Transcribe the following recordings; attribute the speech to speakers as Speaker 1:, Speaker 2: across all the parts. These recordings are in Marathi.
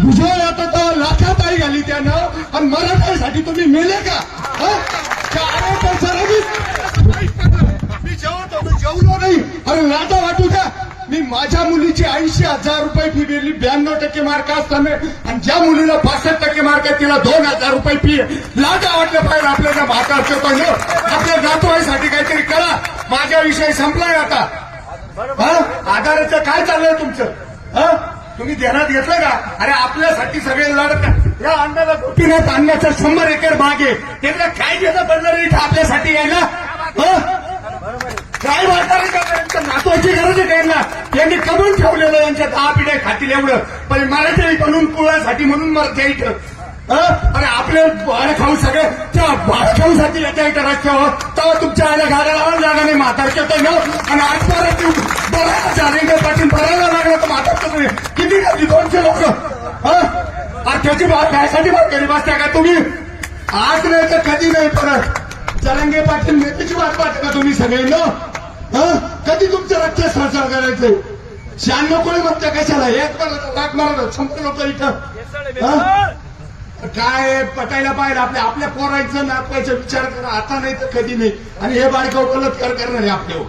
Speaker 1: विजय आता तर लाखात आई घाली त्यानं आणि मराठ्यासाठी तुम्ही मेले का? मी जेवलो नाही. अरे लाजा वाटू द्या. मी माझ्या मुलीची 80,000 रुपये फी दिली, 92% मार्क असताना, आणि ज्या मुलीला 65% मार्क आहे तिला 2,000 रुपये फी. लाजा वाटलं पाहिजे आपल्याला. भाताचं पण आपल्या नातवाईसाठी काहीतरी करा. माझा विषय संपलाय आता. आधाराचं काय चाललंय तुमचं? तुम्ही ध्यानात घेतलं का? अरे आपल्यासाठी सगळे लढत. या अन्नाला गोपीनाथ अन्नाचा 100 एकर बाग आहे. त्याला काय घेणं पडणार इथं आपल्यासाठी यायला? काय वाटणार का? नातवाची गरज आहे त्यांना. त्यांनी कमवून ठेवलेलं यांच्या 10 पिढ्या खातील एवढं. पण मराठी बनून कुळासाठी म्हणून मरते इथं. अरे आपले भाडं खाऊ सगळे त्या भाडं खाऊसाठी येत्या इथं रस्त्यावर. तेव्हा तुमच्या आल्या गाड्या लावायला जागा नाही. म्हातारच्या तर आणि आज परत बघायला चालेल पाटील भरायला लागला तर म्हातारचं किती घातली 200 लोक. त्याची बात घ्यायसाठी बात केली बसत्या का तुम्ही? आज नाही तर कधी नाही परत. जरांगे पाटील नेत्याची बात पाहता का तुम्ही सगळे न? कधी तुमचं रक्त संसार करायचंय? 96 कोणी म्हणता कशाला? एक लाख मारा 100 लोक इथं. काय पटायला पाहिजे आपल्या पोरांचं नातवायचा विचार करा. आता नाही तर कधी नाही. आणि हे बाळकाव बलात्कार करणारे आपल्यावर,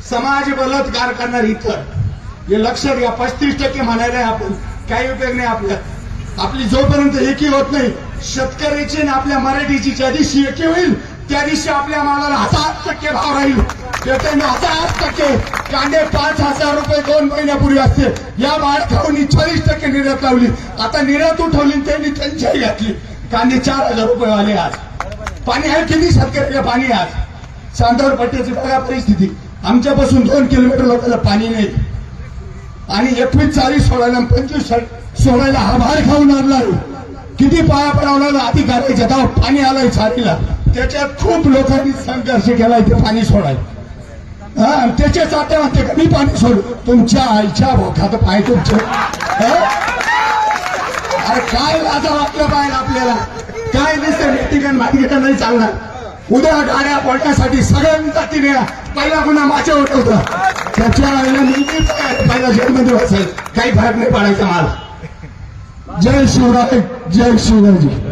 Speaker 1: समाज बलात्कार करणार इथं. हे लक्षात घ्या. 35% म्हणायला आपण काही उपयोग नाही आपल्या. आपली जोपर्यंत एकी होत नाही शेतकऱ्याची आणि आपल्या मराठीची, ज्या दिवशी एकी होईल त्या दिवशी आपल्या मालाला 1000% भाव राहील. त्याच्याने 1000%. कांदे 5,000 रुपये 2 महिन्यापूर्वी असते. या बाळखाऊनी 40% निर्यात लावली. आता निर्यात उठवली त्यांनी त्यांच्याही घातली. कांदे 4,000 रुपये वाले आज. पाणी आहे किती शेतकऱ्याला? पाणी आज चांदवड पट्ट्याची बघा परिस्थिती. आमच्यापासून 2 किलोमीटर लोकांना पाणी नाही. आणि 21 40 सोडायला 25 सोडायला हा भार खाऊन आणला. किती पाया पडावला अधिकाऱ्याच्या गाव पाणी आलंय छातीला. त्याच्यात खूप लोकांनी संघर्ष केलाय ते पाणी सोडायला. त्याच्याच आता म्हणते का मी पाणी सोडू? तुमच्या आईच्या भोखात पाय तुमचे. अरे काय लाजा वाटलं पाहिजे आपल्याला? काय दिसतं मीटिंग मार्केट नाही चालणार. उद्या गाड्या पडण्यासाठी सगळ्यांचा तिने पहिला गुन्हा माझ्या उठवता. त्याच्या आईला मी पहिला जेलमध्ये बसायचं. काही फरक नाही पडायचा मला. जय शिवराय, जय शिवरायजी.